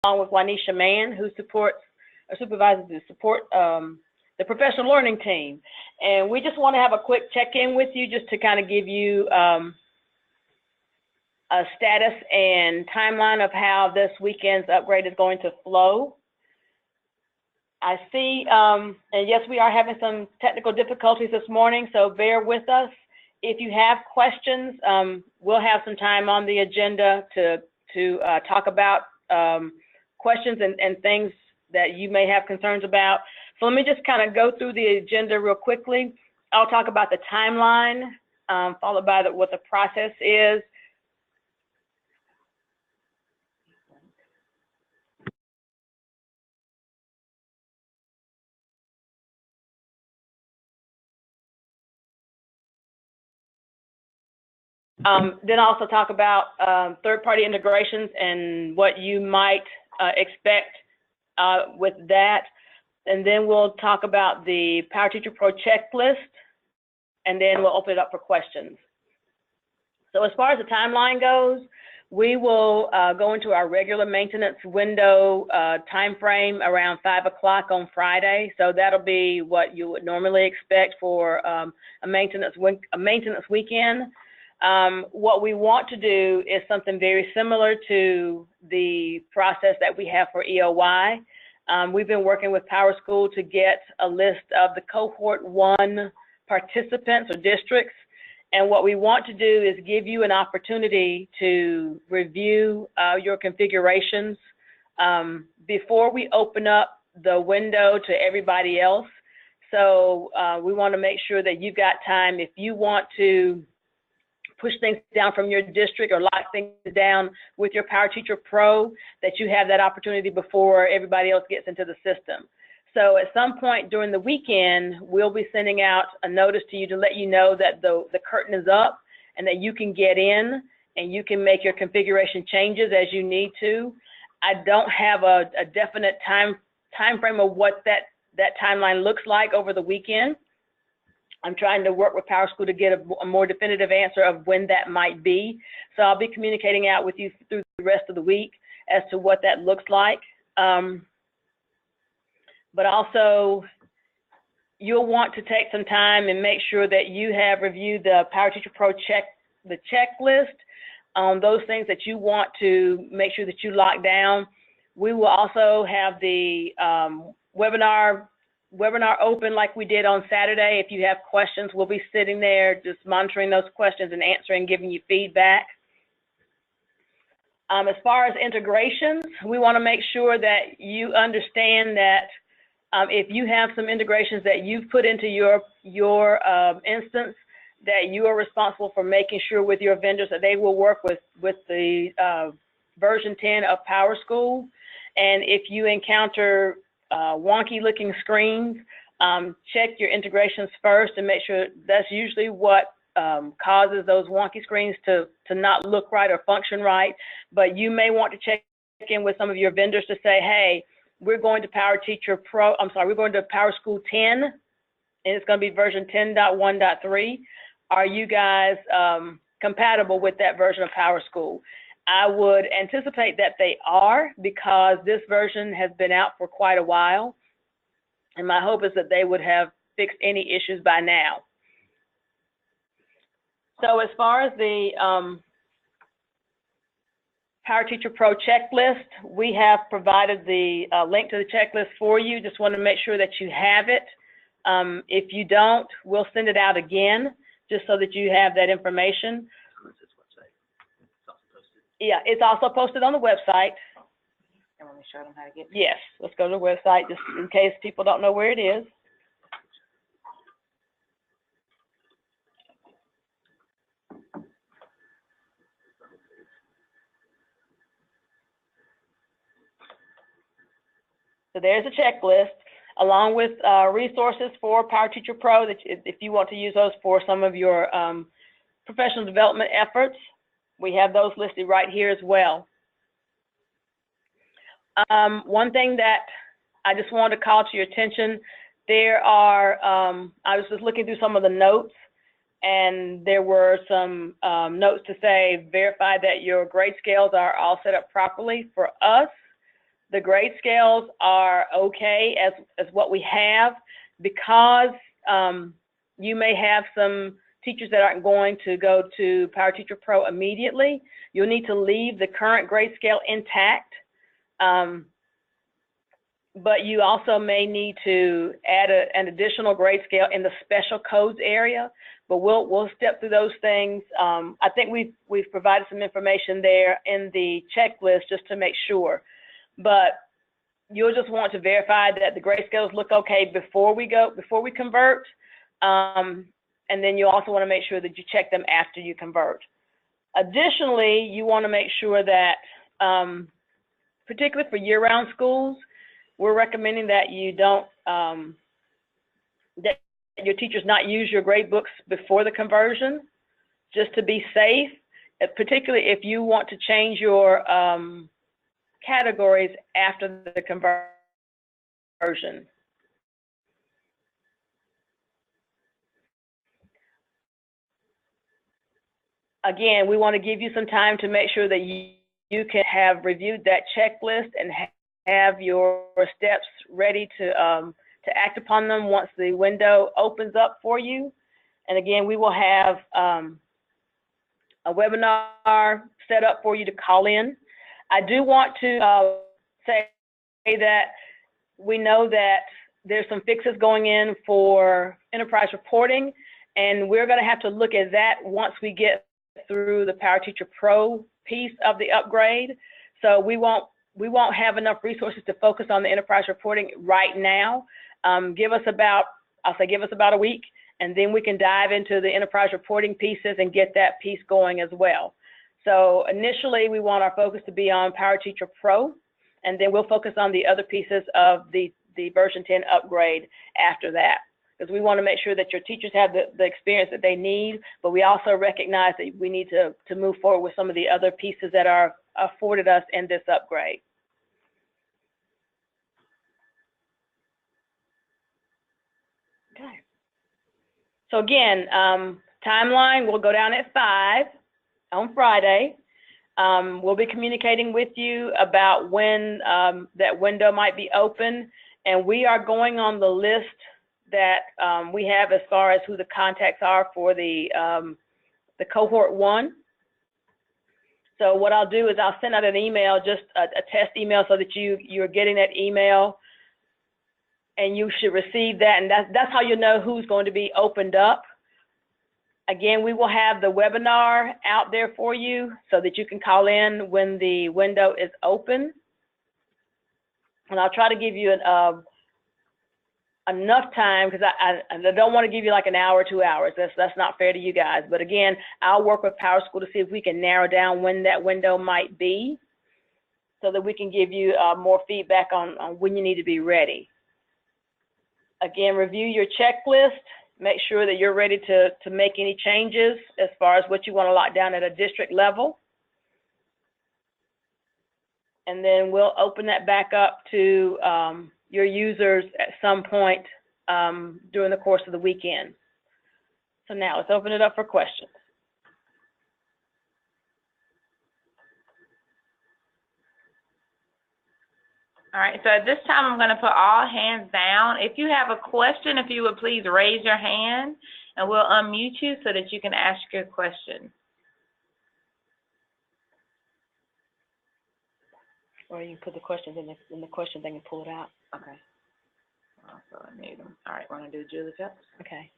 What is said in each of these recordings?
along with Juanisha Mann, who supervises the support the professional learning team. And we just want to have a quick check-in with you just to kind of give you a status and timeline of how this weekend's upgrade is going to flow. I see, and yes, we are having some technical difficulties this morning, so bear with us. If you have questions, we'll have some time on the agenda to talk about questions and things that you may have concerns about. So let me just kind of go through the agenda real quickly. I'll talk about the timeline, followed by what the process is. Then also talk about third-party integrations and what you might expect with that. And then we'll talk about the PowerTeacher Pro checklist, and then we'll open it up for questions. So as far as the timeline goes, we will go into our regular maintenance window time frame around 5 o'clock on Friday. So that'll be what you would normally expect for a maintenance weekend. What we want to do is something very similar to the process that we have for EOY. We've been working with PowerSchool to get a list of the Cohort 1 participants or districts. And what we want to do is give you an opportunity to review your configurations before we open up the window to everybody else. So we want to make sure that you've got time. If you want to push things down from your district or lock things down with your PowerTeacher Pro, that you have that opportunity before everybody else gets into the system. So at some point during the weekend, we'll be sending out a notice to you to let you know that the curtain is up and that you can get in and you can make your configuration changes as you need to. I don't have a definite time frame of what that timeline looks like over the weekend. I'm trying to work with PowerSchool to get a more definitive answer of when that might be. So I'll be communicating out with you through the rest of the week as to what that looks like. But also, you'll want to take some time and make sure that you have reviewed the PowerTeacher Pro checklist on those things that you want to make sure that you lock down. We will also have the webinar open like we did on Saturday. If you have questions, we'll be sitting there just monitoring those questions and answering, giving you feedback. As far as integrations, we want to make sure that you understand that if you have some integrations that you've put into your instance, that you are responsible for making sure with your vendors that they will work with the version 10 of PowerSchool. And if you encounter wonky looking screens, check your integrations first and make sure that's usually what causes those wonky screens to not look right or function right. But you may want to check in with some of your vendors to say, hey, we're going to we're going to PowerSchool 10, and it's going to be version 10.1.3. Are you guys compatible with that version of PowerSchool? I would anticipate that they are, because this version has been out for quite a while, and my hope is that they would have fixed any issues by now. So as far as the PowerTeacher Pro checklist, we have provided the link to the checklist for you. Just want to make sure that you have it. If you don't, we'll send it out again, just so that you have that information. Yeah, it's also posted on the website. And let me show them how to get it. Yes, let's go to the website just in case people don't know where it is. So there's a checklist along with resources for PowerTeacher Pro that if you want to use those for some of your professional development efforts. We have those listed right here as well. One thing that I just wanted to call to your attention, there are, I was just looking through some of the notes, and there were some notes to say, verify that your grade scales are all set up properly. For us, the grade scales are okay as what we have, because you may have some teachers that aren't going to go to PowerTeacher Pro immediately. You'll need to leave the current grade scale intact, but you also may need to add an additional grade scale in the special codes area. But we'll step through those things. I think we've provided some information there in the checklist just to make sure. But you'll just want to verify that the grade scales look okay before we convert. And then you also want to make sure that you check them after you convert. Additionally, you want to make sure that, particularly for year-round schools, we're recommending that you don't, that your teachers not use your grade books before the conversion, just to be safe, particularly if you want to change your categories after the conversion. Again, we want to give you some time to make sure that you can have reviewed that checklist and have your steps ready to act upon them once the window opens up for you. And again, we will have a webinar set up for you to call in. I do want to say that we know that there's some fixes going in for enterprise reporting, and we're going to have to look at that once we get through the PowerTeacher Pro piece of the upgrade. So we won't have enough resources to focus on the enterprise reporting right now. Give us about a week, and then we can dive into the enterprise reporting pieces and get that piece going as well. So initially, we want our focus to be on PowerTeacher Pro, and then we'll focus on the other pieces of the version 10 upgrade after that, because we want to make sure that your teachers have the experience that they need, but we also recognize that we need to move forward with some of the other pieces that are afforded us in this upgrade. Okay. So again, timeline, we'll go down at 5 on Friday. We'll be communicating with you about when that window might be open, and we are going on the list that we have as far as who the contacts are for the Cohort 1. So what I'll do is I'll send out an email, just a test email, so that you're getting that email, and you should receive that, and that's how you know who's going to be opened up. Again, we will have the webinar out there for you so that you can call in when the window is open. And I'll try to give you enough time, because I don't want to give you like an hour or 2 hours. That's not fair to you guys. But again, I'll work with PowerSchool to see if we can narrow down when that window might be, so that we can give you more feedback on when you need to be ready. Again, review your checklist. Make sure that you're ready to make any changes as far as what you want to lock down at a district level. And then we'll open that back up to your users at some point during the course of the weekend. So now let's open it up for questions. All right, so at this time, I'm going to put all hands down. If you have a question, if you would please raise your hand, and we'll unmute you so that you can ask your question. Or you can put the questions in the question thing and pull it out. Okay. Also, I need them. All right, want to do Julie Phelps? Okay.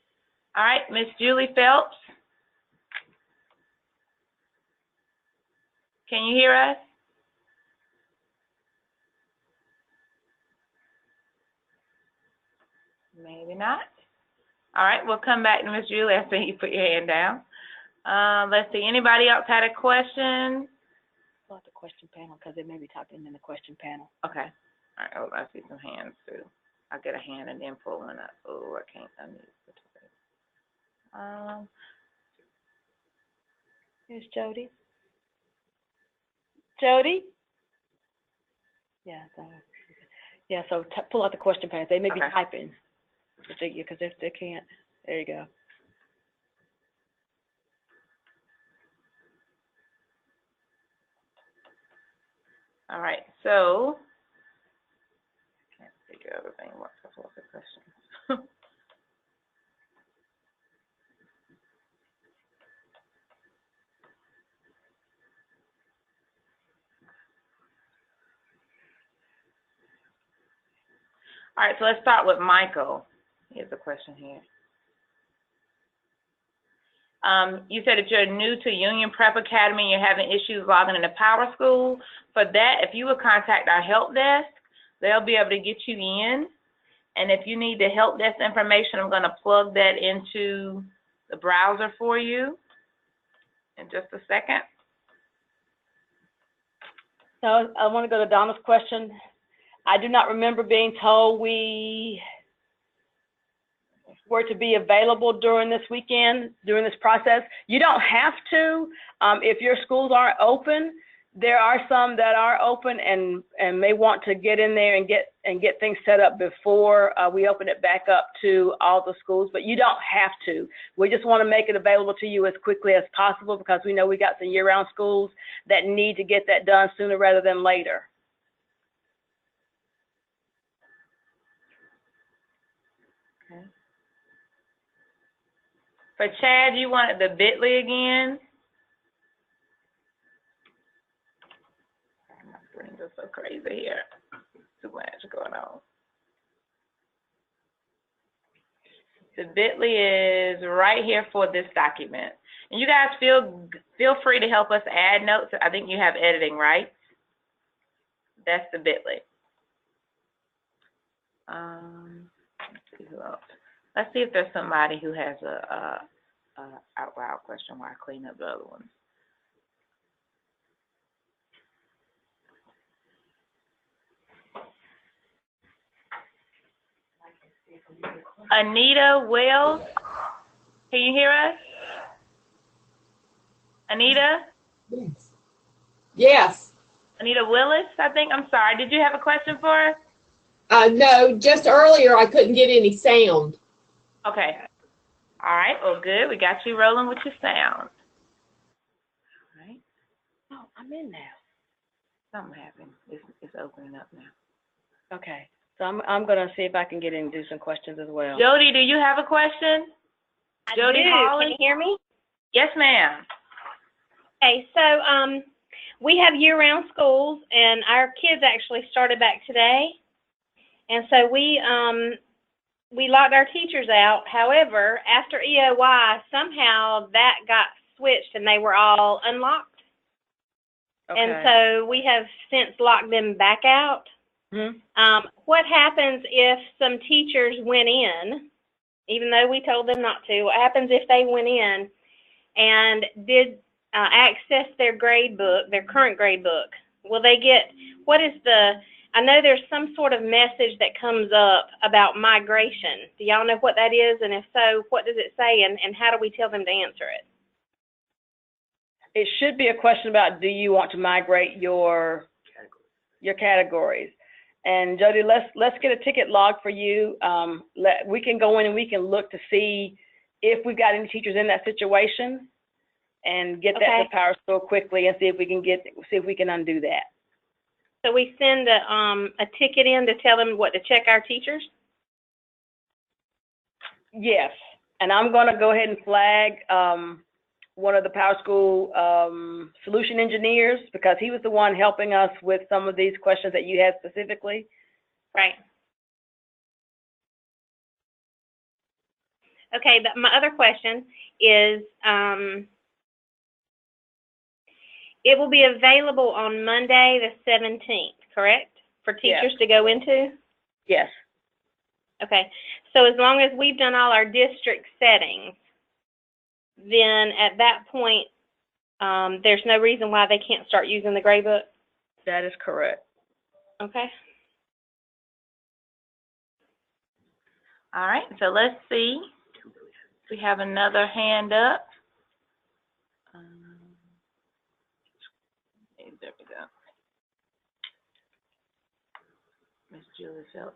All right, Miss Julie Phelps. Can you hear us? Maybe not. All right, we'll come back to Miss Julie after you put your hand down. Let's see, anybody else had a question? Pull out the question panel, because they may be talking in the question panel. Okay. All right, oh, I see some hands too. I'll get a hand and then pull one up. Oh, I can't unmute. Here's Jody. Jody? Yeah, so pull out the question panel. They may be typing. Because if they can't, there you go. All right, so the other thing. What's the question? All right, so let's start with Michael. Here's a question here. You said if you're new to Union Prep Academy and you're having issues logging into PowerSchool, for that, if you would contact our help desk, they'll be able to get you in. And if you need the help desk information, I'm going to plug that into the browser for you in just a second. So I want to go to Donna's question. I do not remember being told we were to be available during this weekend, during this process. You don't have to. If your schools aren't open, there are some that are open and may want to get in there and get things set up before we open it back up to all the schools, but you don't have to. We just want to make it available to you as quickly as possible because we know we got some year-round schools that need to get that done sooner rather than later. Okay. For Chad, you wanted the bit.ly again? My screen is so crazy here. Too much going on. The bit.ly is right here for this document. And you guys feel free to help us add notes. I think you have editing, right? That's the bit.ly. Let's see who else. Let's see if there's somebody who has a out loud question while I clean up the other ones. Anita Wells, can you hear us? Anita? Yes. Yes. Anita Willis, I think. I'm sorry. Did you have a question for us? No, just earlier I couldn't get any sound. Okay. All right. Well, good. We got you rolling with your sound. All right. Oh, I'm in now. Something happened. It's opening up now. Okay. So I'm going to see if I can get in and do some questions as well. Jody, do you have a question? I Jody do. Holland? Can you hear me? Yes, ma'am. Okay, so we have year-round schools, and our kids actually started back today. And so we locked our teachers out. However, after EOY, somehow that got switched, and they were all unlocked. Okay. And so we have since locked them back out. Mm-hmm. What happens if some teachers went in, even though we told them not to? What happens if they went in and did access their grade book, their current grade book? Will they get, what is the, I know there's some sort of message that comes up about migration. Do y'all know what that is? And if so, what does it say, and how do we tell them to answer it? It should be a question about, do you want to migrate your categories? And Jody, let's get a ticket log for you. We can go in and we can look to see if we've got any teachers in that situation, and get that to PowerSchool quickly and see if we can undo that. So we send a ticket in to tell them what to check our teachers? Yes, and I'm going to go ahead and flag one of the PowerSchool solution engineers, because he was the one helping us with some of these questions that you had specifically. Right. Okay, my other question is, it will be available on Monday the 17th, correct? For teachers to go into? Yes. Okay, so as long as we've done all our district settings, then at that point, there's no reason why they can't start using the grade book? That is correct. Okay. All right, so let's see. We have another hand up. There we go. Miss Julie Phelps.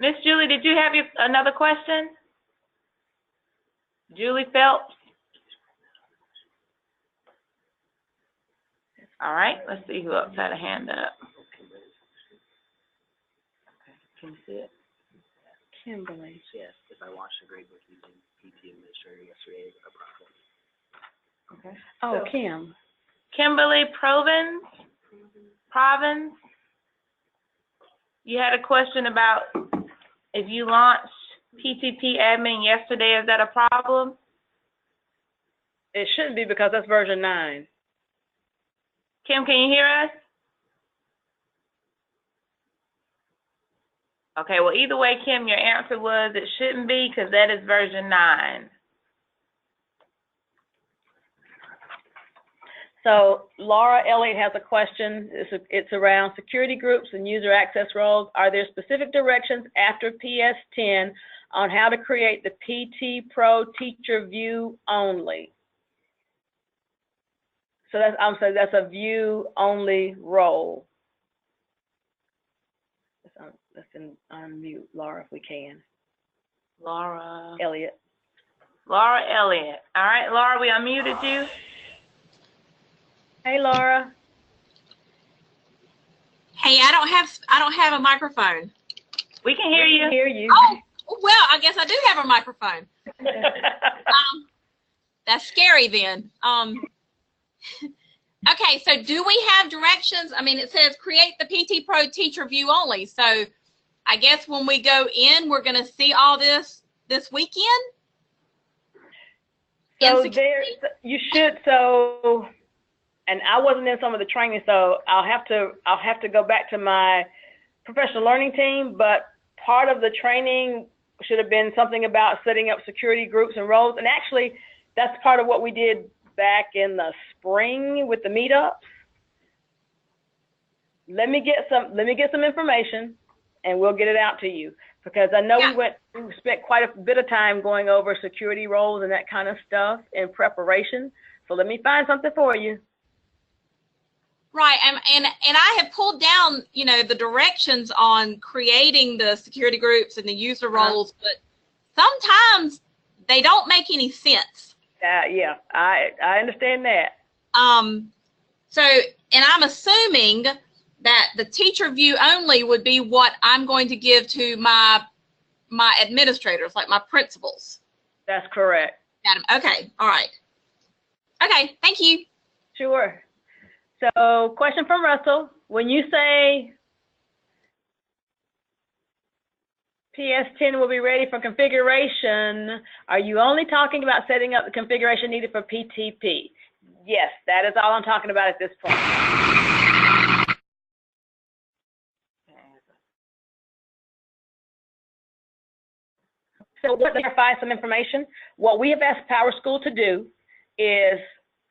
Miss Julie, did you have another question? Julie Phelps. All right, let's see who else had a hand up. Can see it. Kimberly. Yes, if I watched the grade book using PT Administrator yesterday, a problem. Okay. Oh, Kim. Kimberly Provins. You had a question about if you launched PTP admin yesterday, is that a problem? It shouldn't be because that's version 9. Kim, can you hear us? Okay, well, either way, Kim, your answer was it shouldn't be because that is version 9. So Laura Elliott has a question. It's around security groups and user access roles. Are there specific directions after PS10 on how to create the PT Pro teacher view only? So that's a view only role. Let's unmute Laura if we can. Laura Elliott. All right, Laura, we unmuted you. Hey, Laura. Hey, I don't have a microphone. We can hear you. We can hear you. Oh, well, I guess I do have a microphone. That's scary then. Okay, so do we have directions? I mean, it says create the PT Pro teacher view only. So I guess when we go in, we're going to see all this weekend? So you should, and I wasn't in some of the training, so I'll have to go back to my professional learning team, but part of the training should have been something about setting up security groups and roles. And actually, that's part of what we did back in the spring with the meetups. Let me get some information and we'll get it out to you, because I know we spent quite a bit of time going over security roles and that kind of stuff in preparation. So let me find something for you. Right, and I have pulled down, the directions on creating the security groups and the user roles, but sometimes they don't make any sense. Yeah, I understand that. So, and I'm assuming that the teacher view only would be what I'm going to give to my administrators, like my principals. That's correct. Okay, all right. Okay, thank you. Sure. So, question from Russell. When you say PS10 will be ready for configuration, are you only talking about setting up the configuration needed for PTP? Yes, that is all I'm talking about at this point. So, to clarify some information, what we have asked PowerSchool to do is,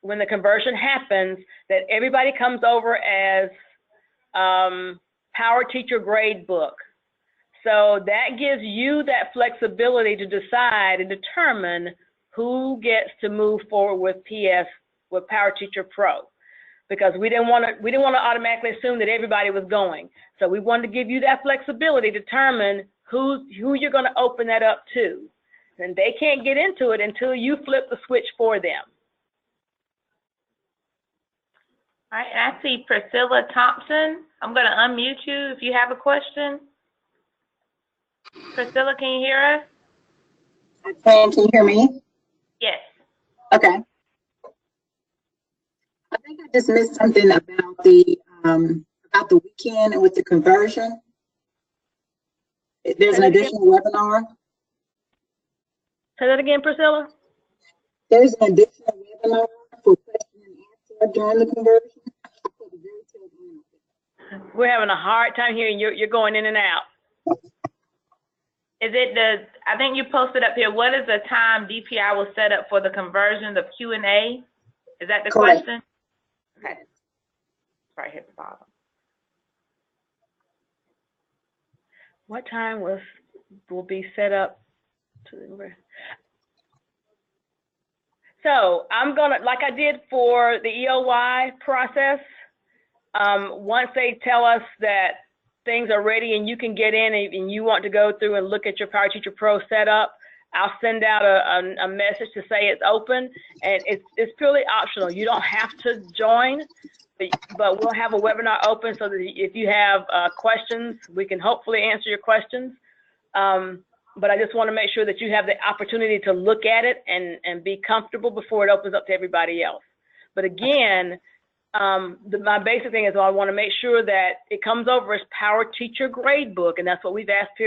when the conversion happens, that everybody comes over as PowerTeacher gradebook. So that gives you that flexibility to decide and determine who gets to move forward with PowerTeacher Pro, because we didn't want to automatically assume that everybody was going. So we wanted to give you that flexibility to determine who you're going to open that up to, and they can't get into it until you flip the switch for them. All right, and I see Priscilla Thompson. I'm going to unmute you if you have a question. Priscilla, can you hear us? Can you hear me? Yes. Okay. I think I just missed something about the weekend with the conversion. There's an additional webinar. Say that again, Priscilla. There's an additional webinar for question and answer during the conversion. We're having a hard time hearing you. You're going in and out. Is it I think you posted up here, what is the time DPI will set up for the conversion of Q&A? Is that the Correct. question? Okay. Right here at the bottom. What time will be set up to the... So I'm gonna, like I did for the EOY process, once they tell us that things are ready and you can get in and you want to go through and look at your PowerTeacher Pro setup, I'll send out a message to say it's open, and it's purely optional. You don't have to join, but we'll have a webinar open so that if you have questions, we can hopefully answer your questions. But I just want to make sure that you have the opportunity to look at it and be comfortable before it opens up to everybody else. But again, my basic thing is I want to make sure that it comes over as PowerTeacher Gradebook, and that's what we've asked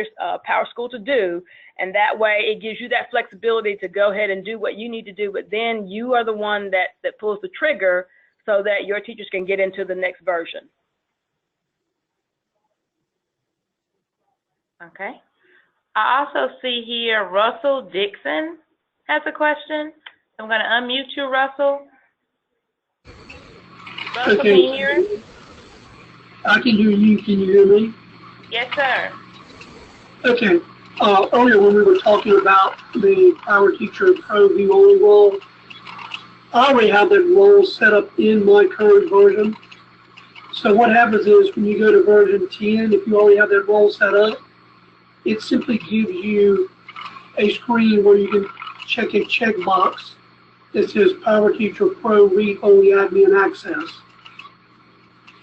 PowerSchool to do. And that way it gives you that flexibility to go ahead and do what you need to do, but then you are the one that pulls the trigger so that your teachers can get into the next version. Okay. I also see here Russell Dixon has a question. I'm going to unmute you, Russell. Russell, Okay. can you hear us? I can hear you. Can you hear me? Yes, sir. Okay. Earlier when we were talking about the PowerTeacher Pro View Only role, I already have that role set up in my current version. So what happens is when you go to version 10, if you already have that role set up, it simply gives you a screen where you can check a checkbox that says PowerTeacher Pro Read Only Admin Access.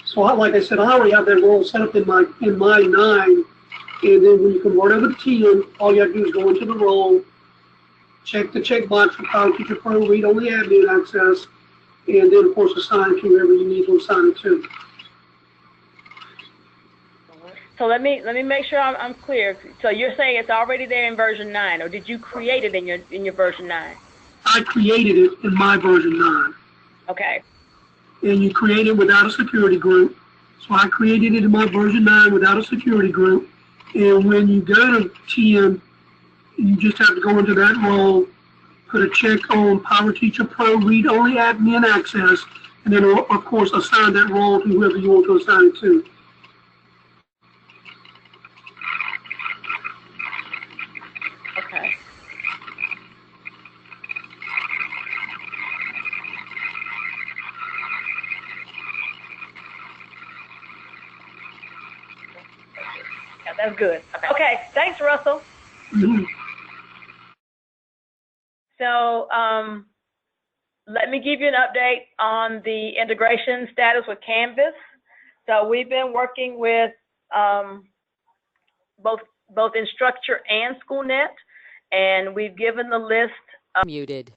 So like I said, I already have that role set up in my 9, and then when you convert over to 10, all you have to do is go into the role, check the checkbox for PowerTeacher Pro Read Only Admin Access, and then of course assign it to whoever you need to assign it to. So let me make sure I'm clear. So you're saying it's already there in version 9, or did you create it in your version 9? I created it in my version 9. Okay. And you create it without a security group. So I created it in my version 9 without a security group. And when you go to 10, you just have to go into that role, put a check on PowerTeacher Pro Read Only Admin Access, and then of course assign that role to whoever you want to assign it to. Okay. Yeah, that's good. Okay, thanks, Russell. Mm-hmm. So let me give you an update on the integration status with Canvas. So we've been working with both Instructure and SchoolNet, and we've given the list of Muted.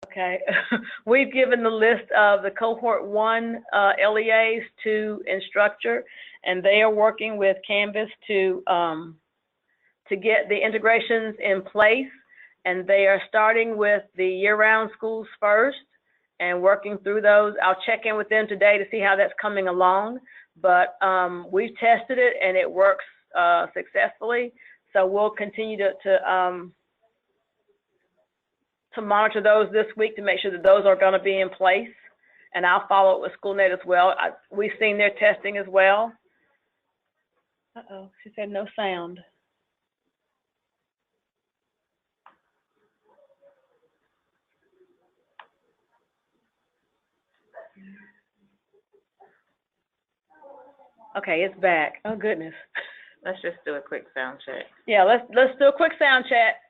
Okay, we've given the list of the Cohort 1 LEAs to Instructure, and they are working with Canvas to get the integrations in place, and they are starting with the year-round schools first and working through those. I'll check in with them today to see how that's coming along, but we've tested it and it works successfully, so we'll continue to monitor those this week to make sure that those are going to be in place, and I'll follow up with SchoolNet as well. We've seen their testing as well. Uh-oh, she said no sound. Okay, it's back. Oh goodness. Let's just do a quick sound check. Yeah, let's do a quick sound check.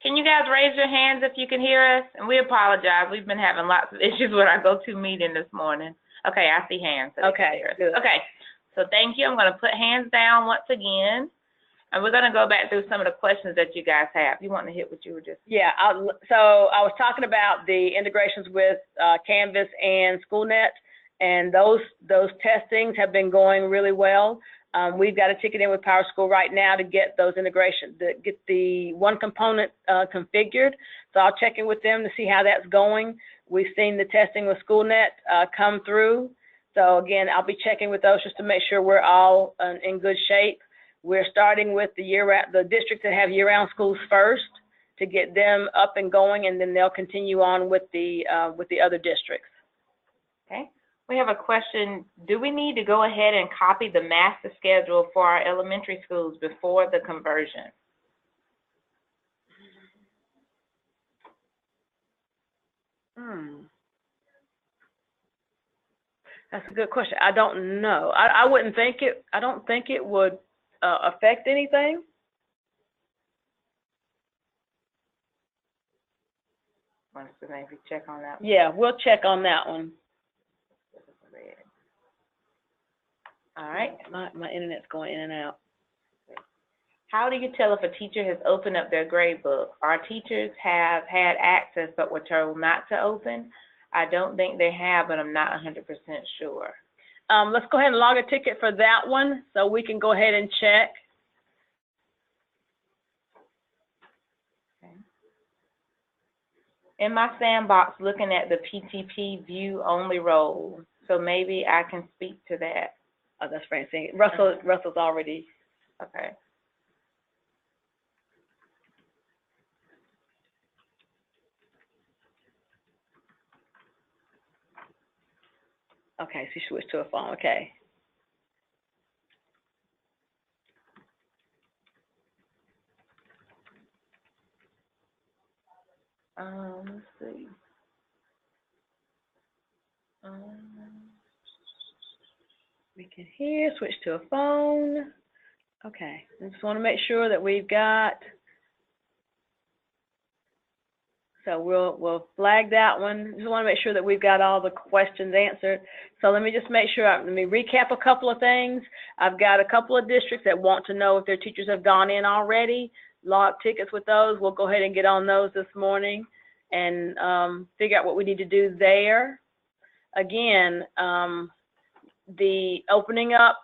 Can you guys raise your hands if you can hear us? And we apologize. We've been having lots of issues with our go-to meeting this morning. Okay, I see hands. So okay, good. Okay, so thank you. I'm going to put hands down once again. And we're going to go back through some of the questions that you guys have. You want to hit what you were just... Yeah, so I was talking about the integrations with Canvas and SchoolNet, and those testings have been going really well. We've got a ticket in with PowerSchool right now to get those integrations, to get the one component configured. So I'll check in with them to see how that's going. We've seen the testing with SchoolNet come through. So again, I'll be checking with those just to make sure we're all in good shape. We're starting with the districts that have year-round schools first to get them up and going, and then they'll continue on with the other districts. Okay. We have a question. Do we need to go ahead and copy the master schedule for our elementary schools before the conversion? That's a good question. I don't know. I wouldn't think it. I don't think it would affect anything. Want to maybe check on that one? Yeah, we'll check on that one. All right. My internet's going in and out. How do you tell if a teacher has opened up their grade book? Our teachers have had access but were told not to open. I don't think they have, but I'm not 100% sure. Let's go ahead and log a ticket for that one so we can go ahead and check. Okay. In my sandbox, looking at the PTP view only role, so maybe I can speak to that. Oh, that's Francine. Russell's already. Okay. Okay, she switched to a phone. Okay. Let's see. We can hear, switch to a phone. Okay, I just want to make sure that we've got, so we'll flag that one. Just want to make sure that we've got all the questions answered. So let me just make sure, let me recap a couple of things. I've got a couple of districts that want to know if their teachers have gone in already, log tickets with those. We'll go ahead and get on those this morning and figure out what we need to do there. Again, the opening up,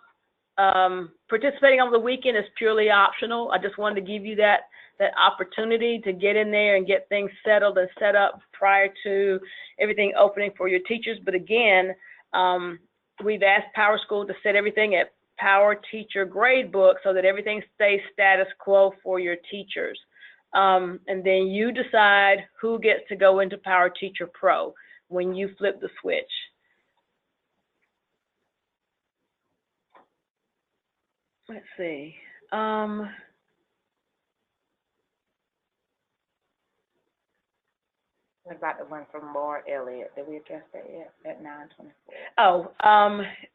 participating over the weekend is purely optional. I just wanted to give you that opportunity to get in there and get things settled and set up prior to everything opening for your teachers. But again, we've asked PowerSchool to set everything at PowerTeacher gradebook so that everything stays status quo for your teachers. And then you decide who gets to go into PowerTeacher Pro when you flip the switch. Let's see. What about the one from Laura Elliott? Did we address that yet at 9:24? Oh,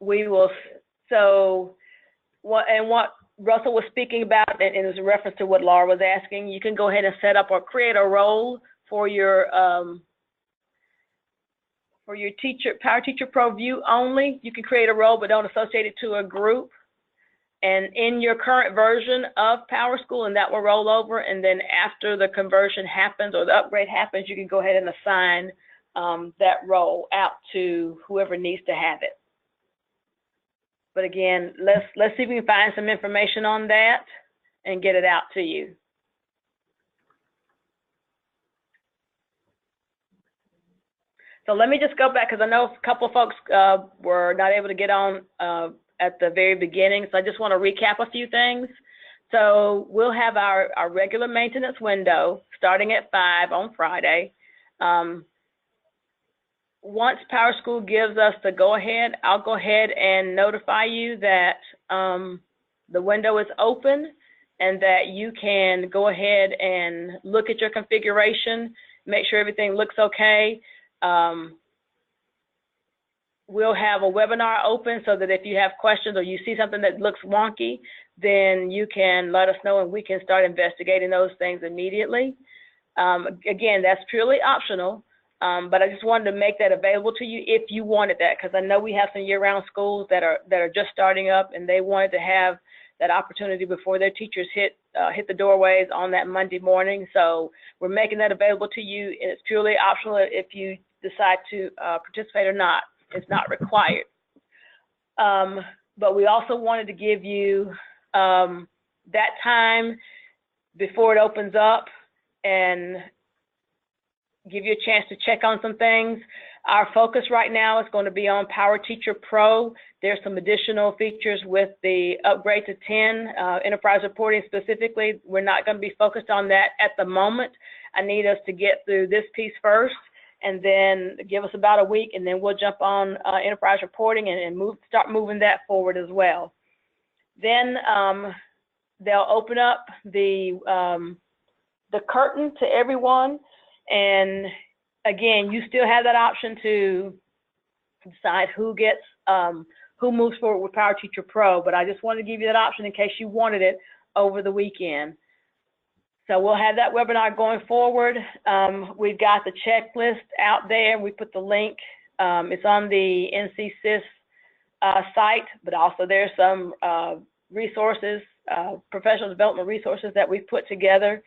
we will. So, what Russell was speaking about, and it was a reference to what Laura was asking. You can go ahead and set up or create a role for your PowerTeacher Pro view only. You can create a role, but don't associate it to a group. And in your current version of PowerSchool, and that will roll over, and then after the conversion happens or the upgrade happens, you can go ahead and assign that role out to whoever needs to have it. But again, let's see if we can find some information on that and get it out to you. So let me just go back, because I know a couple of folks were not able to get on at the very beginning, so I just want to recap a few things. So we'll have our regular maintenance window starting at 5 on Friday. Once PowerSchool gives us the go-ahead, I'll go ahead and notify you that the window is open and that you can go ahead and look at your configuration, make sure everything looks okay. We'll have a webinar open so that if you have questions or you see something that looks wonky, then you can let us know and we can start investigating those things immediately. Again, that's purely optional, but I just wanted to make that available to you if you wanted that, because I know we have some year-round schools that are just starting up and they wanted to have that opportunity before their teachers hit the doorways on that Monday morning. So we're making that available to you, and it's purely optional if you decide to participate or not. It's not required. But we also wanted to give you that time before it opens up and give you a chance to check on some things. Our focus right now is going to be on PowerTeacher Pro. There's some additional features with the upgrade to 10, enterprise reporting specifically. We're not going to be focused on that at the moment. I need us to get through this piece first, and then give us about a week, and then we'll jump on enterprise reporting and start moving that forward as well. Then they'll open up the curtain to everyone, and again, you still have that option to decide who gets who moves forward with PowerTeacher Pro, but I just wanted to give you that option in case you wanted it over the weekend. So we'll have that webinar going forward. We've got the checklist out there. We put the link. It's on the NCSIS site, but also there's some resources, professional development resources that we've put together.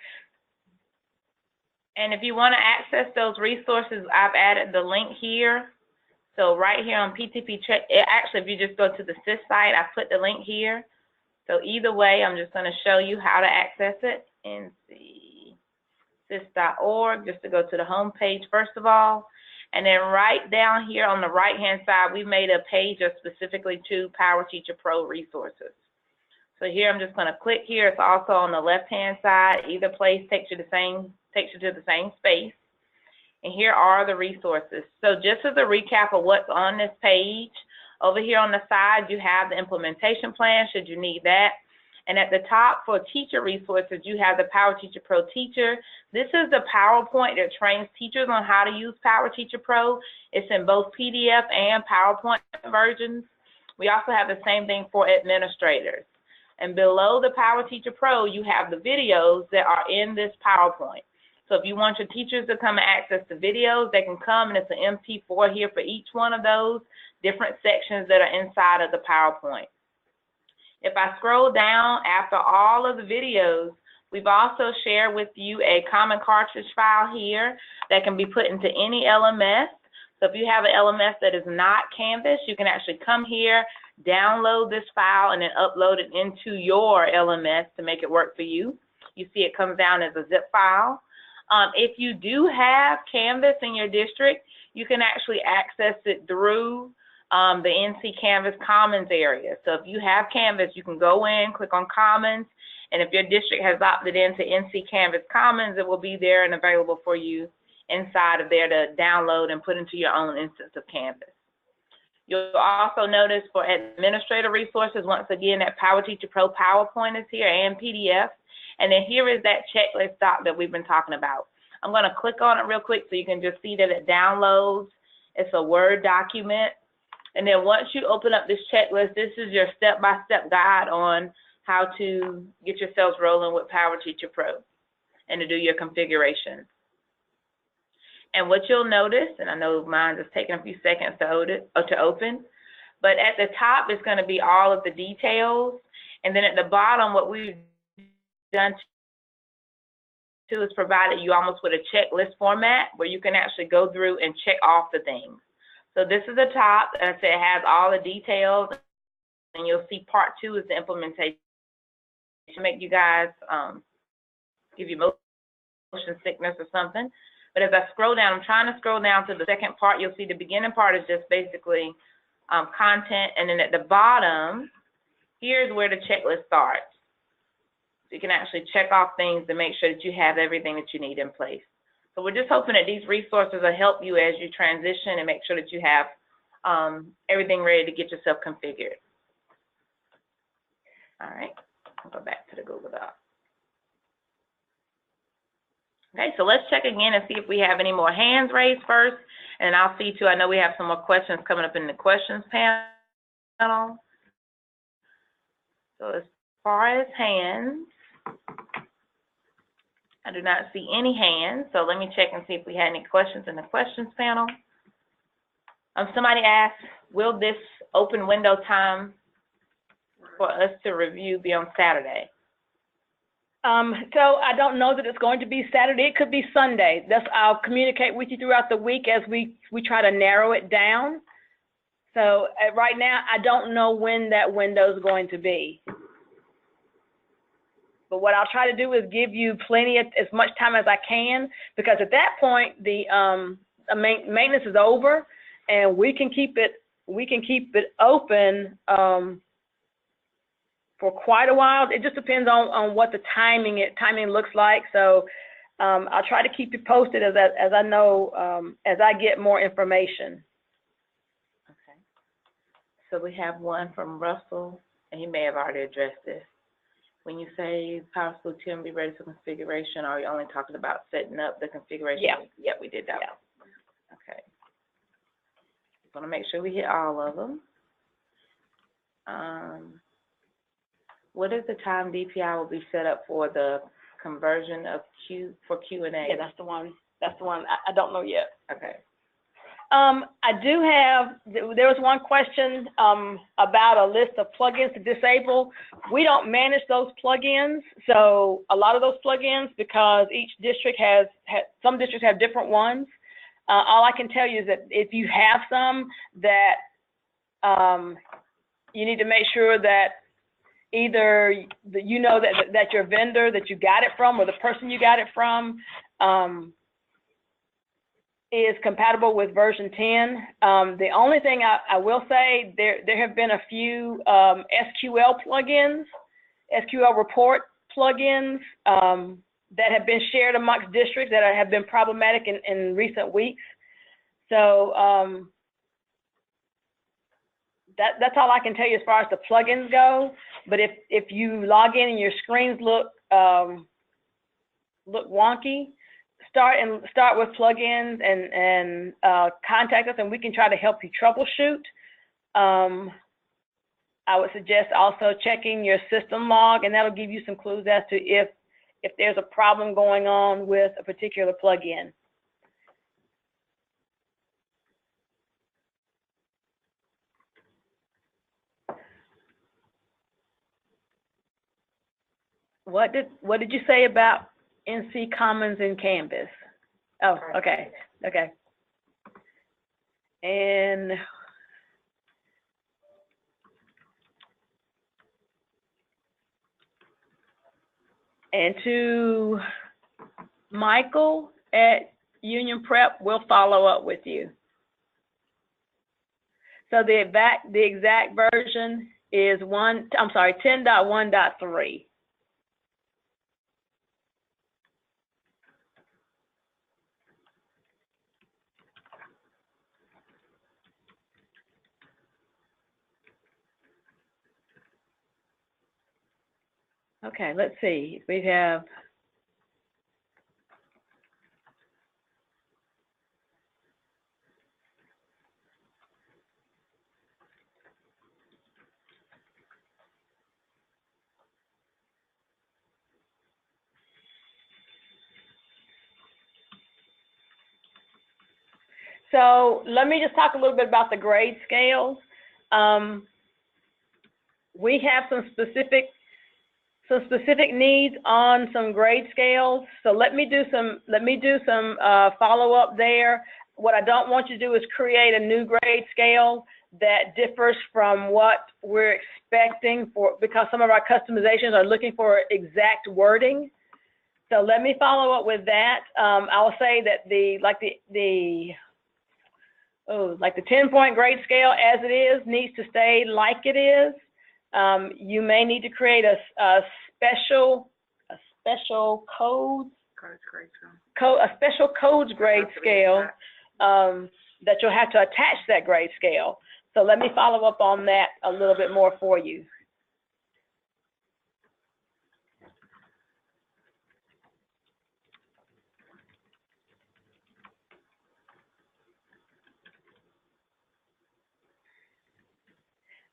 And if you want to access those resources, I've added the link here. So right here on PTP check, actually, if you just go to the SIS site, I put the link here. So either way, I'm just going to show you how to access it. NCSIS.org, just to go to the home page first of all. And then right down here on the right-hand side, we made a page just specifically to PowerTeacher Pro resources. So here, I'm just going to click here. It's also on the left-hand side. Either place takes you to the same space. And here are the resources. So just as a recap of what's on this page, over here on the side, you have the implementation plan, should you need that. And at the top for teacher resources, you have the PowerTeacher Pro Teacher. This is the PowerPoint that trains teachers on how to use PowerTeacher Pro. It's in both PDF and PowerPoint versions. We also have the same thing for administrators. And below the PowerTeacher Pro, you have the videos that are in this PowerPoint. So if you want your teachers to come and access the videos, they can come, and it's an MP4 here for each one of those different sections that are inside of the PowerPoint. If I scroll down after all of the videos, we've also shared with you a common cartridge file here that can be put into any LMS. So if you have an LMS that is not Canvas, you can actually come here, download this file, and then upload it into your LMS to make it work for you. You see it comes down as a zip file. If you do have Canvas in your district, you can actually access it through the NC Canvas Commons area. So if you have Canvas, you can go in, click on Commons, and if your district has opted into NC Canvas Commons, it will be there and available for you inside of there to download and put into your own instance of Canvas. You'll also notice for administrative resources, once again, that PowerTeacher Pro PowerPoint is here and PDF. And then here is that checklist doc that we've been talking about. I'm going to click on it real quick so you can just see that it downloads. It's a Word document. And then once you open up this checklist, this is your step-by-step guide on how to get yourselves rolling with PowerTeacher Pro and to do your configuration. And what you'll notice, and I know mine is taking a few seconds to open, but at the top is going to be all of the details. And then at the bottom, what we've done to is provided you almost with a checklist format where you can actually go through and check off the things. So this is the top, and it has all the details, and you'll see part 2 is the implementation. To make you guys give you motion sickness or something. But as I scroll down, I'm trying to scroll down to the second part. You'll see the beginning part is just basically content, and then at the bottom, here's where the checklist starts. So you can actually check off things to make sure that you have everything that you need in place. So we're just hoping that these resources will help you as you transition and make sure that you have everything ready to get yourself configured. All right, I'll go back to the Google Doc. Okay, so let's check again and see if we have any more hands raised first. And I'll see too, I know we have some more questions coming up in the questions panel. So as far as hands, I do not see any hands, so let me check and see if we had any questions in the questions panel. Somebody asked, will this open window time for us to review be on Saturday? So I don't know that it's going to be Saturday. It could be Sunday. I'll communicate with you throughout the week as we try to narrow it down. So right now, I don't know when that window is going to be. But what I'll try to do is give you as much time as I can, because at that point the maintenance is over, and we can keep it open for quite a while. It just depends on what the timing looks like. So I'll try to keep you posted as I know as I get more information. Okay. So we have one from Russell, and he may have already addressed this. When you say PowerSchool 10 be ready for configuration, are you only talking about setting up the configuration? Yeah. Yep, we did that Yeah. one. Okay. Just want to make sure we hit all of them. What is the time DPI will be set up for the conversion of Q&A. Yeah, that's the one. That's the one. I don't know yet. Okay. I do have, there was one question about a list of plugins to disable. We don't manage those plugins. So a lot of those plugins, because each district has some districts have different ones. All I can tell you is that if you have some that you need to make sure that either you know that your vendor that you got it from or the person you got it from is compatible with version 10. The only thing I will say, there have been a few SQL plugins, SQL report plugins that have been shared amongst districts that have been problematic in recent weeks. So that's all I can tell you as far as the plugins go. But if you log in and your screens look wonky, start with plugins and contact us, and we can try to help you troubleshoot. I would suggest also checking your system log, and that'll give you some clues as to if there's a problem going on with a particular plugin. What did you say about NC Commons and Canvas? Oh, okay, okay. And to Michael at Union Prep, we'll follow up with you. So the exact version is 10.1.3. Okay, let's see. We have so let me just talk a little bit about the grade scales. We have some specific needs on some grade scales. So let me do some follow up there. What I don't want you to do is create a new grade scale that differs from what we're expecting because some of our customizations are looking for exact wording. So let me follow up with that. I will say that the 10-point grade scale as it is needs to stay like it is. You may need to create a special codes grade scale that you'll have to attach that grade scale. So let me follow up on that a little bit more for you.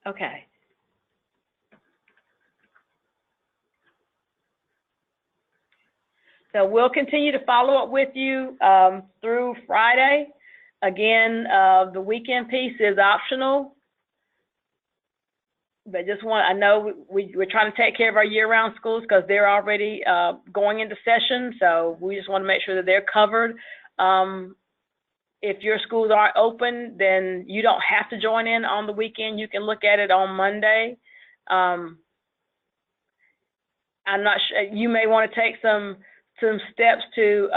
Okay. So we'll continue to follow up with you through Friday. Again, the weekend piece is optional, but I know we're trying to take care of our year-round schools because they're already going into session, so we just want to make sure that they're covered. If your schools aren't open, then you don't have to join in on the weekend. You can look at it on Monday. I'm not sure, you may want to take some steps to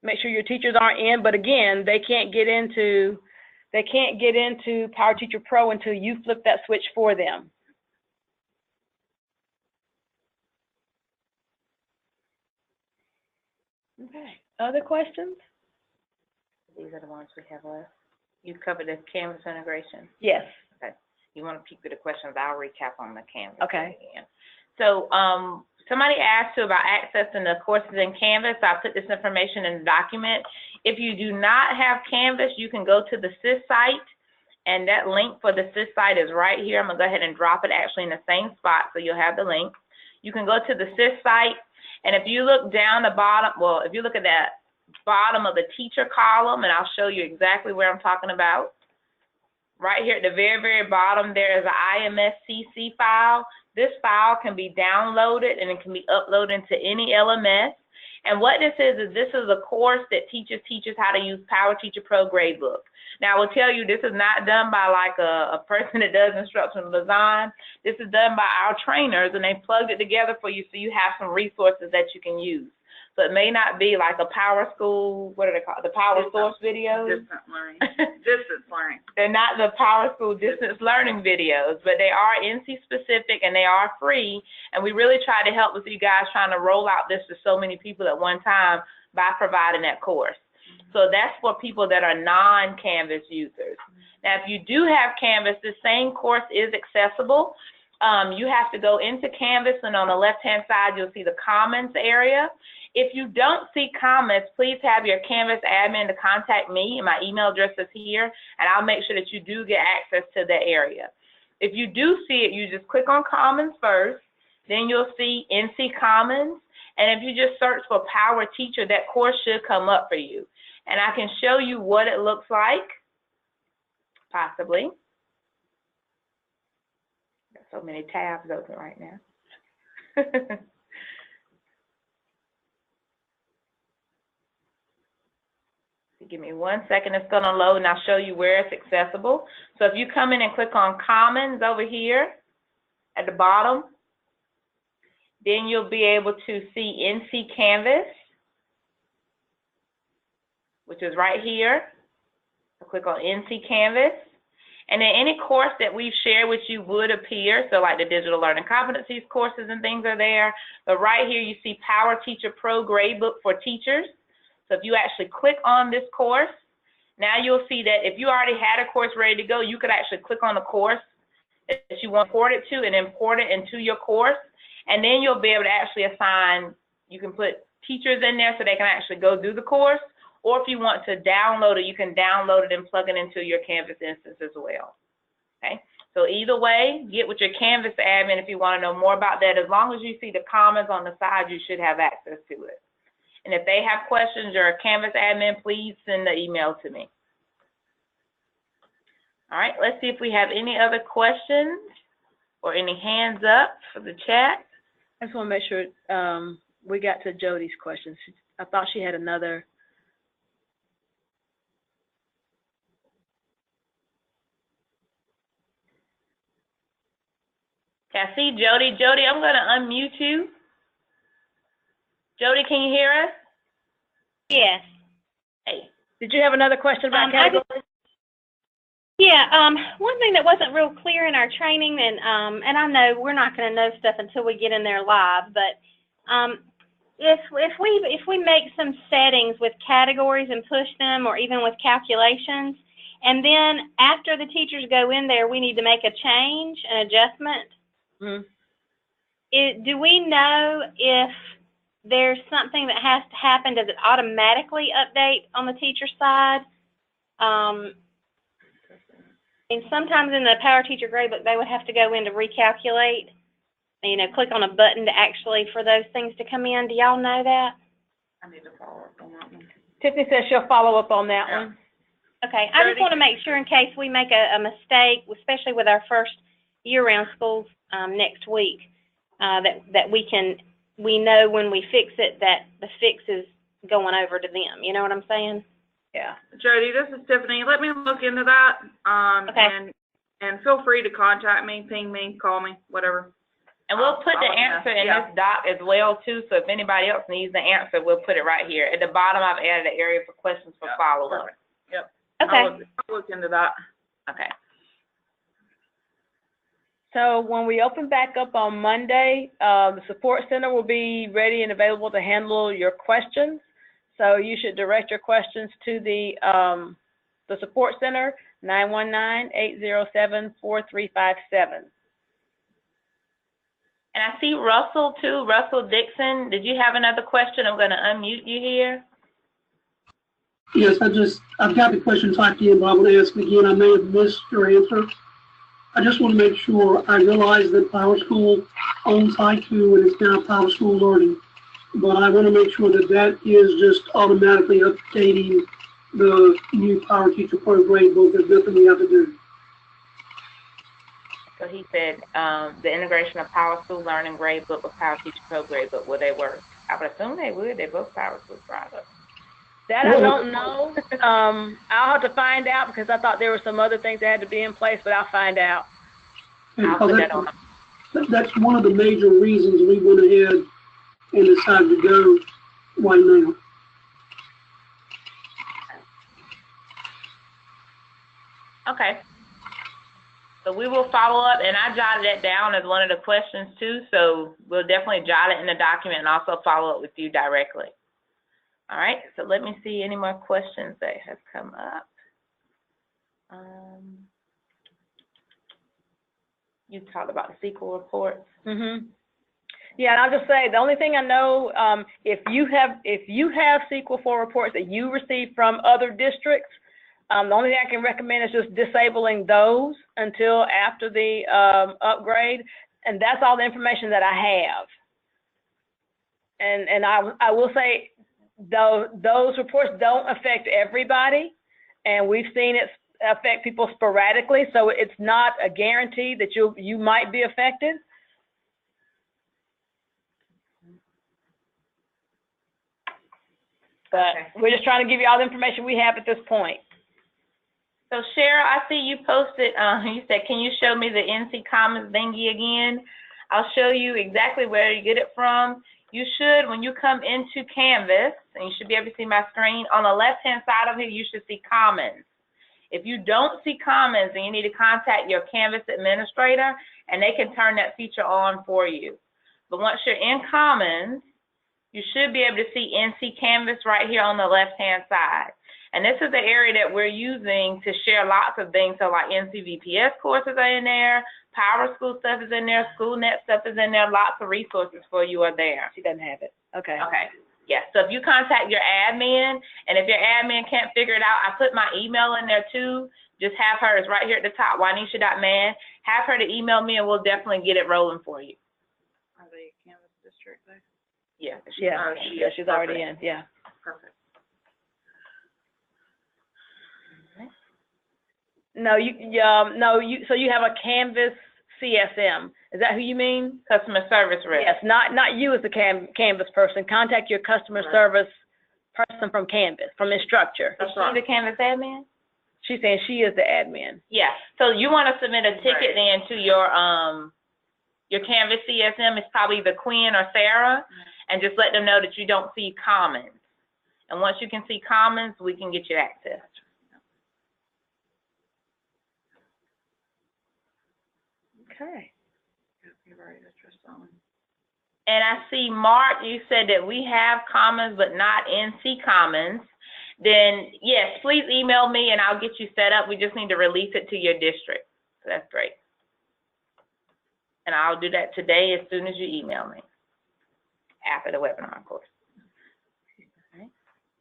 make sure your teachers aren't in, but again, they can't get into PowerTeacher Pro until you flip that switch for them. Okay, other questions? These are the ones we have left. You covered the Canvas integration? Yes. Okay. You want to peek through the questions? I'll recap on the Canvas. Okay. Again. So somebody asked you about accessing the courses in Canvas. I put this information in the document. If you do not have Canvas, you can go to the SIS site, and that link for the SIS site is right here. I'm going to go ahead and drop it actually in the same spot so you'll have the link. You can go to the SIS site, And if you look down the bottom, well, if you look at that bottom of the teacher column, and I'll show you exactly where I'm talking about. Right here at the very, very bottom, there is an IMSCC file. This file can be downloaded and it can be uploaded into any LMS. And what this is this is a course that teaches teachers how to use PowerTeacher Pro Gradebook. Now, I will tell you, this is not done by like a person that does instructional design. This is done by our trainers, and they plugged it together for you so you have some resources that you can use. So it may not be like a Power School, what are they called? The Power Source videos? Distance learning. Distance learning. They're not the Power School distance learning videos, but they are NC specific and they are free. And we really try to help with you guys trying to roll out this to so many people at one time by providing that course. So that's for people that are non-Canvas users. Now, if you do have Canvas, the same course is accessible. You have to go into Canvas, and on the left-hand side, you'll see the Commons area. If you don't see comments, please have your Canvas admin to contact me, and my email address is here, and I'll make sure that you do get access to that area. If you do see it, you just click on Commons first, then you'll see NC Commons, and if you just search for PowerTeacher, that course should come up for you. And I can show you what it looks like, possibly. Got so many tabs open right now. Give me 1 second, it's gonna load and I'll show you where it's accessible. So if you come in and click on Commons over here at the bottom, then you'll be able to see NC Canvas, which is right here. So click on NC Canvas. And then any course that we've shared with you would appear. So like the digital learning competencies courses and things are there. But right here you see PowerTeacher Pro Gradebook for Teachers. So if you actually click on this course, now you'll see that if you already had a course ready to go, you could actually click on the course that you want to import it to and import it into your course. And then you'll be able to actually assign, you can put teachers in there so they can actually go do the course. Or if you want to download it, you can download it and plug it into your Canvas instance as well. Okay? So either way, get with your Canvas admin if you want to know more about that. As long as you see the comments on the side, you should have access to it. And if they have questions, your Canvas admin, please send the email to me. All right, let's see if we have any other questions or any hands up for the chat. I just want to make sure we got to Jody's questions. I thought she had another. Okay, I see Jody. Jody, I'm going to unmute you. Jody, can you hear us? Yes. Hey, did you have another question about categories? One thing that wasn't real clear in our training, and I know we're not going to know stuff until we get in there live, but if we make some settings with categories and push them, or even with calculations, and then after the teachers go in there, we need to make a change, an adjustment. Mm-hmm. Do we know if there's something that has to happen? Does it automatically update on the teacher side? And sometimes in the PowerTeacher Gradebook, they would have to go in to recalculate, you know, click on a button to actually, for those things to come in. Do y'all know that? I need to follow up on that one. Tiffany says she'll follow up on that one. Okay, I just want to make sure in case we make a mistake, especially with our first year-round schools next week, that we know when we fix it that the fix is going over to them. You know what I'm saying? Yeah. Jody, this is Tiffany. Let me look into that. Okay. And feel free to contact me, ping me, call me, whatever. And we'll put the answer in this doc as well, too, so if anybody else needs the answer, we'll put it right here. At the bottom, I've added an area for questions for follow-up. Yep. Okay. I'll look into that. Okay. So when we open back up on Monday, the support center will be ready and available to handle your questions. So you should direct your questions to the support center, 919-807-4357. And I see Russell, too. Russell Dixon, did you have another question? I'm going to unmute you here. Yes, I've got the question typed in, but I want to ask it again. I may have missed your answer. I just want to make sure I realize that PowerSchool owns Haiku and it's now PowerSchool Learning. but I want to make sure that that is just automatically updating the new PowerTeacher Pro gradebook. There's nothing we have to do. So he said the integration of PowerSchool Learning Gradebook with PowerTeacher Pro Gradebook, will they work? I would assume they would. They're both PowerSchool products. That I don't know. I'll have to find out because I thought there were some other things that had to be in place, but I'll find out. I'll put that on. That's one of the major reasons we went ahead and decided to go right now. Okay. So we will follow up, and I jotted that down as one of the questions too, so we'll definitely jot it in the document and also follow up with you directly. All right, so let me see any more questions that have come up. You talked about the SQL reports. Yeah, and I'll just say the only thing I know, if you have SQL 4 reports that you receive from other districts, the only thing I can recommend is just disabling those until after the upgrade, and that's all the information that I have. And I will say, those reports don't affect everybody, and we've seen it affect people sporadically, so it's not a guarantee that you might be affected. But we're just trying to give you all the information we have at this point. So Cheryl, I see you posted, you said, can you show me the NC Commons thingy again? I'll show you exactly where you get it from. You should, when you come into Canvas, and you should be able to see my screen, on the left-hand side of it, you should see Commons. If you don't see Commons, then you need to contact your Canvas administrator, and they can turn that feature on for you. But once you're in Commons, you should be able to see NC Canvas right here on the left-hand side. And this is the area that we're using to share lots of things. So like NCVPS courses are in there, PowerSchool stuff is in there, SchoolNet stuff is in there, lots of resources for you are there. She doesn't have it. Okay. Okay. Yeah, so if you contact your admin, and if your admin can't figure it out, I put my email in there too. Just have her, it's right here at the top, Juanisha.man. Have her to email me and we'll definitely get it rolling for you. Are they Canvas district there? Yeah. She's already in. Yeah. Perfect. No, so you have a Canvas CSM. Is that who you mean? Customer service rep. Yes, not you as the Canvas person. Contact your customer service person from Canvas, from Instructure. Is she the Canvas admin? She's saying she is the admin. Yeah. So you want to submit a ticket then to your Canvas CSM. It's probably the Quinn or Sarah, and just let them know that you don't see Commons. And once you can see Commons, we can get you access. Okay. And I see, Mark, you said that we have Commons but not NC Commons. Then, yes, please email me and I'll get you set up. We just need to release it to your district. So that's great. And I'll do that today as soon as you email me. After the webinar, of course. All right.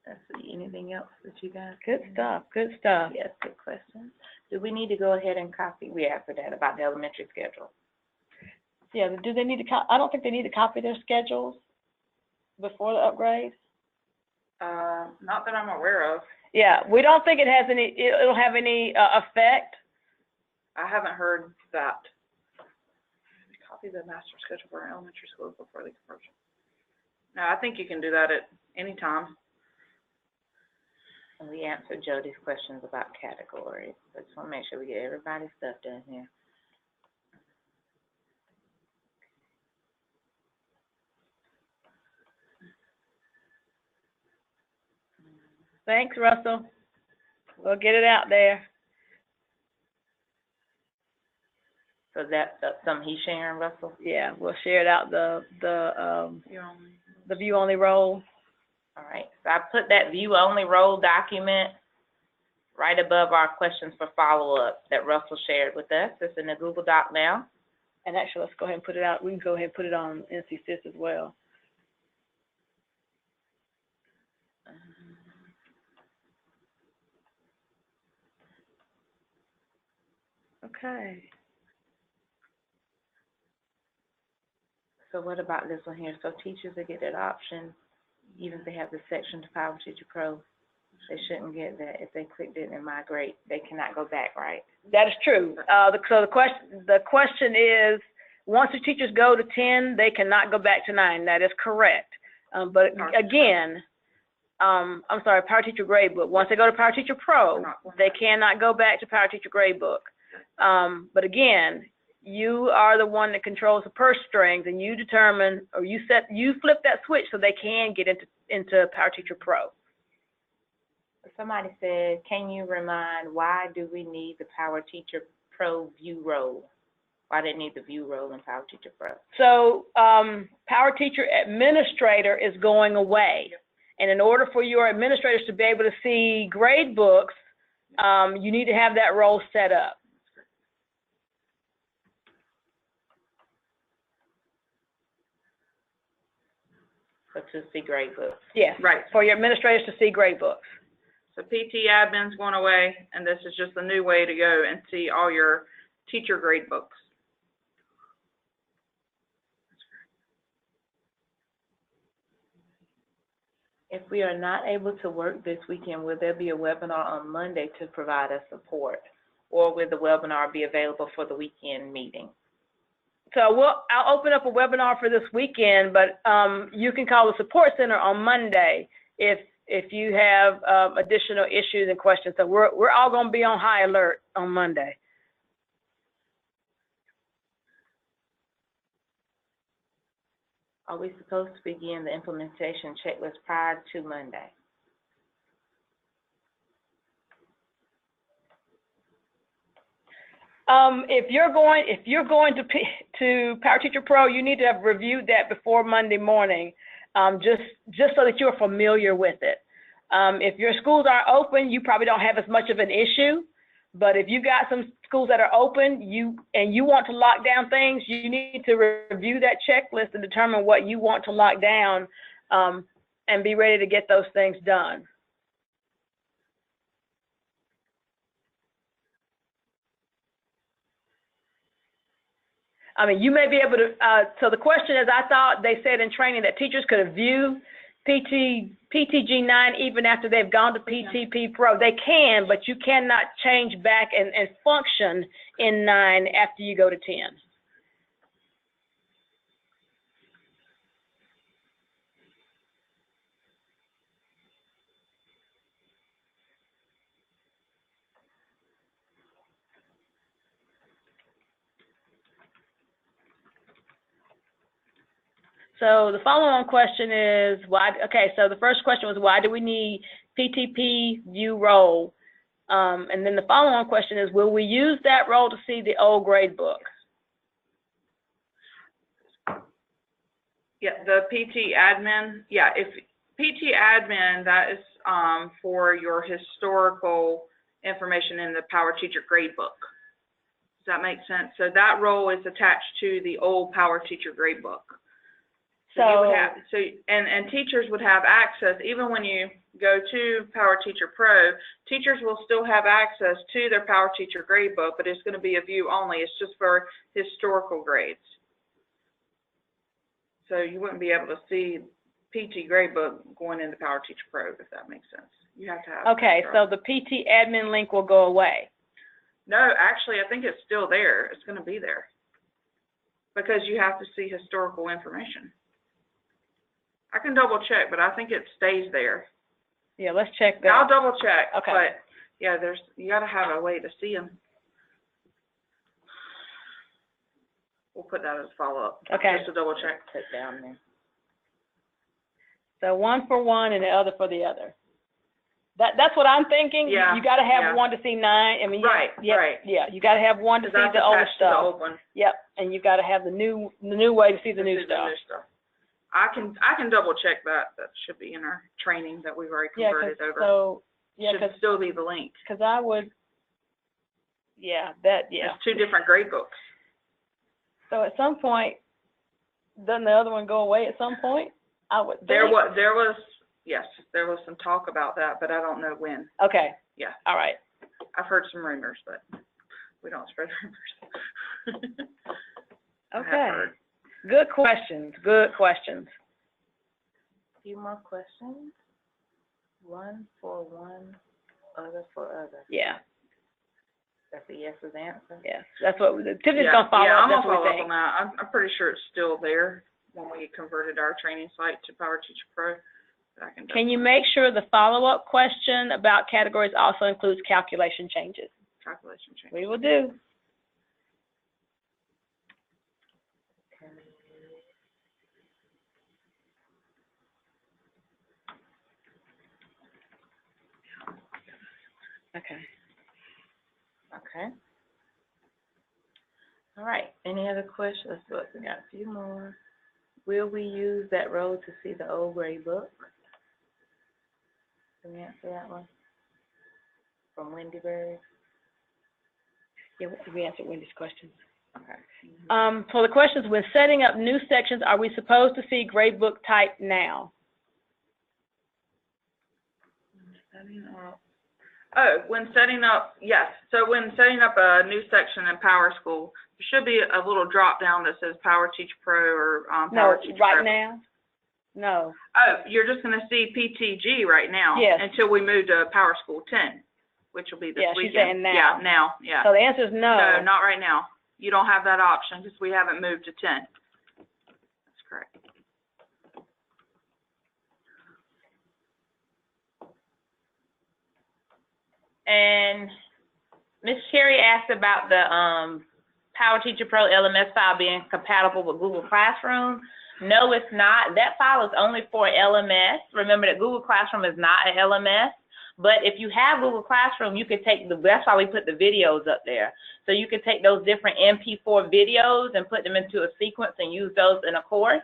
Let's see, anything else that you guys? Good stuff. Good stuff. Yes, good question. Do we need to go ahead and copy? We answered that about the elementary schedule. Yeah, do they need to I don't think they need to copy their schedules before the upgrade. Not that I'm aware of. Yeah, we don't think it'll have any effect. I haven't heard that. Copy the master schedule for elementary schools before the conversion. No, I think you can do that at any time. And we answered Jody's questions about categories. I just want to make sure we get everybody's stuff done here. Thanks, Russell. We'll get it out there. So that's something he's sharing, Russell? Yeah, we'll share it out the view only role. All right. So I put that view only role document right above our questions for follow-up that Russell shared with us. It's in the Google Doc now. And actually, let's go ahead and put it out. We can go ahead and put it on NCSIS as well. Okay. So what about this one here? So teachers that get that option, even if they have the section to PowerTeacher Pro, they shouldn't get that. If they clicked it and migrate, they cannot go back, right? That is true. So the question is, once the teachers go to 10, they cannot go back to 9. That is correct. But again, I'm sorry, PowerTeacher Gradebook. Once they go to PowerTeacher Pro, they cannot go back to PowerTeacher Gradebook. But again, you are the one that controls the purse strings, and you determine, or you flip that switch so they can get into PowerTeacher Pro. Somebody said, can you remind, why do we need the PowerTeacher Pro view role? Why do they need the view role in PowerTeacher Pro? So PowerTeacher Administrator is going away. And in order for your administrators to be able to see grade books, you need to have that role set up. So to see grade books. Yes, Right. for your administrators to see grade books. So PT admin's going away, and this is just a new way to go and see all your teacher grade books. If we are not able to work this weekend, will there be a webinar on Monday to provide us support? Or will the webinar be available for the weekend meeting? So I'll open up a webinar for this weekend, but you can call the support center on Monday if you have additional issues and questions. So we're all going to be on high alert on Monday. Are we supposed to begin the implementation checklist prior to Monday? If you're going to PowerTeacher Pro, you need to have reviewed that before Monday morning, just so that you're familiar with it. If your schools are open, you probably don't have as much of an issue. But if you got some schools that are open, and you want to lock down things, you need to review that checklist and determine what you want to lock down, and be ready to get those things done. I mean, you may be able to, so the question is, I thought they said in training that teachers could view PTG9 even after they've gone to PTP Pro. They can, but you cannot change back and function in 9 after you go to 10. So the follow-on question is why? Okay, so the first question was, why do we need PTP view role? And then the follow-on question is, will we use that role to see the old grade book? Yeah, the PT admin. Yeah, if PT admin, that is for your historical information in the PowerTeacher gradebook. Does that make sense? So that role is attached to the old PowerTeacher gradebook. So you would have, and teachers would have access, even when you go to PowerTeacher Pro, teachers will still have access to their PowerTeacher gradebook, but it's going to be a view only. It's just for historical grades. So you wouldn't be able to see PT gradebook going into PowerTeacher Pro, if that makes sense. You have to have. Okay, so the PT admin link will go away. No, actually, I think it's still there. It's going to be there because you have to see historical information. I can double check, but I think it stays there. Yeah, let's check that. I'll double check. Okay. But yeah, you got to have a way to see them. We'll put that as a follow-up. Okay. Just to double check. Put down there. So one for one and the other for the other. That's what I'm thinking. Yeah. You got to have Yeah. one to see 9. I mean, Right. Yeah. Right. Yeah. You got to have one to see That's the older attached to the stuff. old one. Yep. And you got to have the new way to see the new stuff. I can double check that. That should be in our training that we've already Yeah. converted over. So yeah, should still be the link. because I would. Yeah. That. Yeah. It's 2 different grade books. So at some point, doesn't the other one go away at some point? I would think. There was yes, there was some talk about that, but I don't know when. Okay. Yeah. All right. I've heard some rumors, but we don't spread rumors. I have Okay. heard. Good questions, good questions. A few more questions. One for one, other for other. Yeah, That's a yes's answer. yes. That's what, Tiffany's gonna follow Yeah, up, I'm that's gonna what we follow up think. on that. I'm pretty sure it's still there when we converted our training site to PowerTeacher Pro. But I Can you make sure the follow-up question about categories also includes calculation changes? calculation change? We will do. Okay. Okay. All right. Any other questions? Let's look. We got a few more. Will we use that road to see the old grade book? Can we answer that one? From Wendy Berry. Yeah, we answered Wendy's questions. Okay. So the question is, when setting up new sections, are we supposed to see grade book type now? Oh, when setting up, yes. So when setting up a new section in PowerSchool, there should be a little drop down that says PowerTeacher Pro or No, PowerTeacher right Pro. now? No. Oh, you're just going to see PTG right now Yes. until we move to PowerSchool 10, which will be this Yeah, she's saying weekend. now. Yeah, now, yeah. So the answer is no. No, not right now. You don't have that option because we haven't moved to 10. That's correct. And Ms. Cherry asked about the PowerTeacher Pro LMS file being compatible with Google Classroom. No, it's not. That file is only for LMS. Remember that Google Classroom is not an LMS. But if you have Google Classroom, you can take that's why we put the videos up there. So you can take those different MP4 videos and put them into a sequence and use those in a course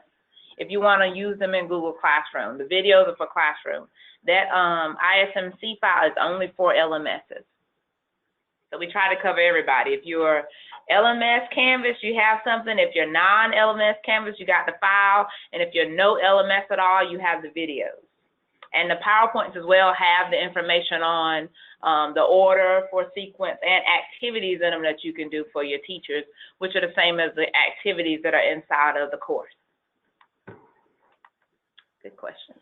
if you want to use them in Google Classroom. The videos are for Classroom. That ISMC file is only for LMSs. So we try to cover everybody. If you're LMS Canvas, you have something. If you're non-LMS Canvas, you got the file. And if you're no LMS at all, you have the videos. And the PowerPoints as well have the information on the order for sequence and activities in them that you can do for your teachers, which are the same as the activities that are inside of the course. Good question.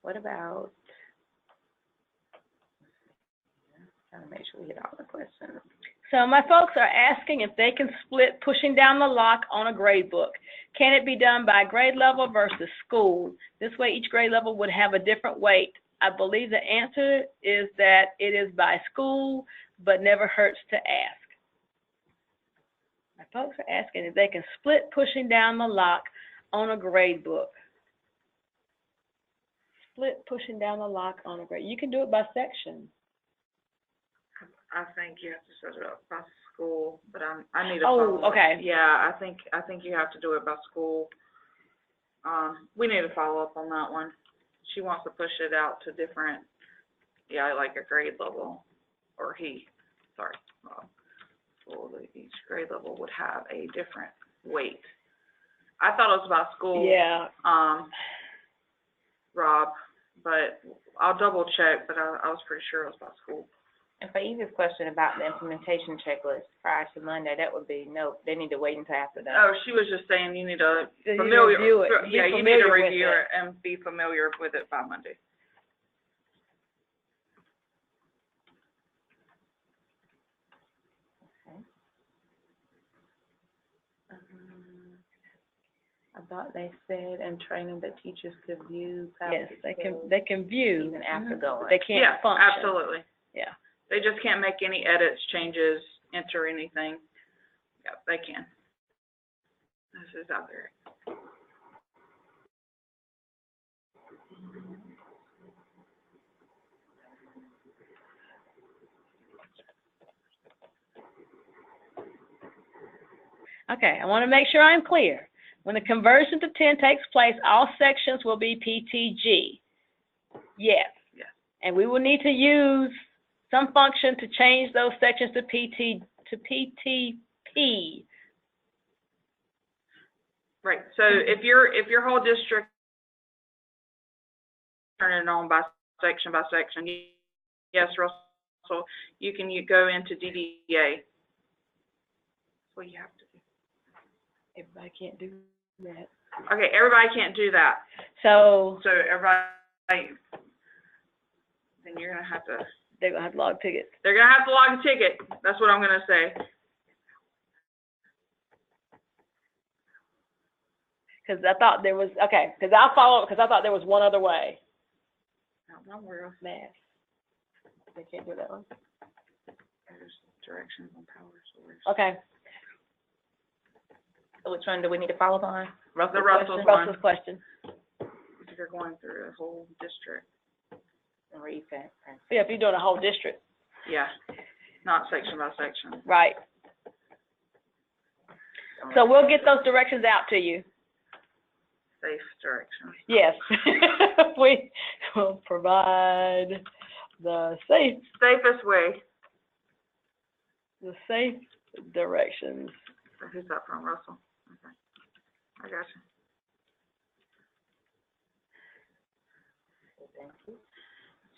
What about, trying to make sure we hit all the questions. So my folks are asking if they can split pushing down the lock on a grade book. Can it be done by grade level versus school? This way each grade level would have a different weight. I believe the answer is that it is by school, but never hurts to ask. My folks are asking if they can split pushing down the lock on a grade book. Split pushing down the lock on a grade. You can do it by section. I think you have to set it up by school, but I need to Oh, follow okay. up. Yeah, I think you have to do it by school. We need to follow up on that one. She wants to push it out to different, yeah, like a grade level, or school, each grade level would have a different weight. I thought it was by school. Yeah. Rob, but I'll double check, but I was pretty sure it was by school. And for Eva's question about the implementation checklist prior to Monday, that would be no, they need to wait until after that. Oh, she was just saying you need to review it. Yeah, you need to review it and be familiar with it by Monday. Okay. I thought they said in training that teachers could view. Yes, they can view even after going. They can't Yeah, function. absolutely. Yeah. They just can't make any edits, changes, enter anything. Yeah, they can. This is out there. Okay, I want to make sure I'm clear. When the conversion to 10 takes place, all sections will be PTG. Yes. Yes. And we will need to use some function to change those sections to PTP. Right. So if your whole district turn it on by section, yes, Russell, you can go into DDA what you have to do. Everybody can't do that. Okay, everybody can't do that. So So everybody, then you're gonna have to. they're gonna have to log tickets. They're gonna have to log a ticket. That's what I'm gonna say. Because I thought there was, okay, because I'll follow up, because I thought there was one other way. Not where else. Math. They can't do that one. There's directions on power source. Okay. So which one do we need to follow up on? The Russell's one. Russell's question. If you're going through the whole district. And read that. Yeah, if you're doing a whole district. Yeah, not section by section. Right. So we'll get those directions out to you. Safe directions. Yes. We will provide the Safest way. safe directions. So who's that from, Russell? Okay. I got you.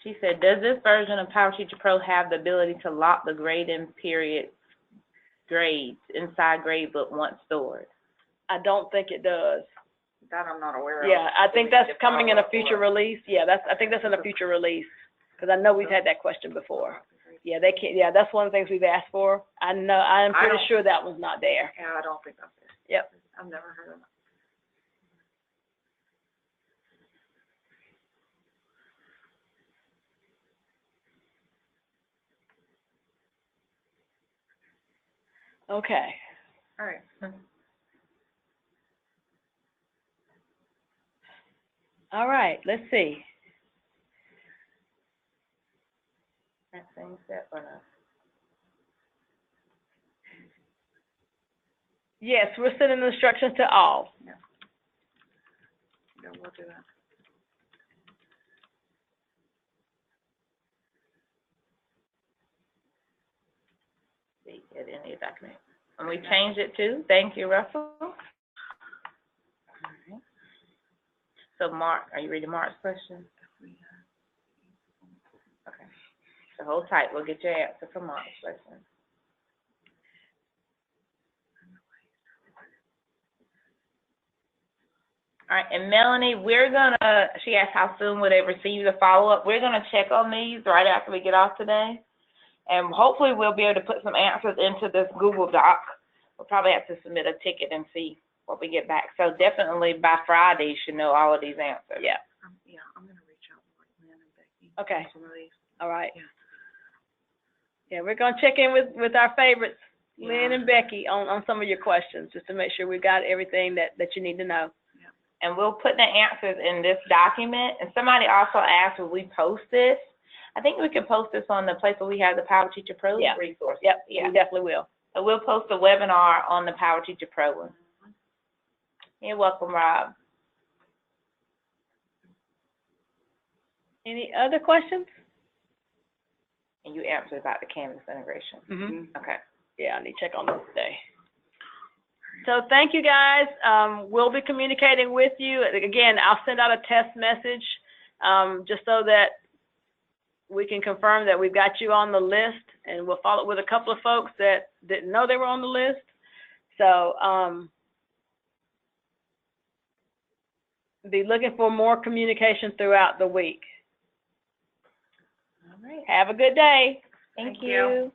She said, does this version of PowerTeacher Pro have the ability to lock the grading period grades inside gradebook once stored? I don't think it does. That I'm not aware of. Yeah, I think that's coming in a future release. Yeah, I think that's in a future release, because I know we've had that question before. Yeah, they can't, yeah, that's one of the things we've asked for. I'm pretty sure that was not there. Yeah, I don't think that's it. Yep. I've never heard of it. Okay. All right. All right, let's see. That same step or no? Yes, we're sending instructions to all. Yeah, we'll do that. See it in your document. And we changed it too. Thank you, Russell. All right. So Mark, are you reading Mark's question? Okay. So hold tight. We'll get your answer for Mark's question. All right, and Melanie, she asked how soon will they receive the follow-up. We're gonna check on these right after we get off today. And hopefully we'll be able to put some answers into this Google Doc. We'll probably have to submit a ticket and see what we get back. So definitely by Friday, you should know all of these answers. Yeah. Yeah, I'm gonna reach out to Lynn and Becky. Okay. Some of these. All right. Yeah. Yeah, we're gonna check in with our favorites, Yeah. Lynn and Becky, on some of your questions, just to make sure we got everything that you need to know. And we'll put the answers in this document. And somebody also asked, will we post this? I think we can post this on the place where we have the PowerTeacher Pro resource. Yep, Yeah. we definitely will. So we'll post a webinar on the PowerTeacher Pro one. You're welcome, Rob. Any other questions? And you answered about the Canvas integration. Mm-hmm. Okay. Yeah, I need to check on those today. So thank you, guys. We'll be communicating with you. Again, I'll send out a test message just so that we can confirm that we've got you on the list, and we'll follow up with a couple of folks that didn't know they were on the list. So be looking for more communication throughout the week. All right. Have a good day. Thank you. you.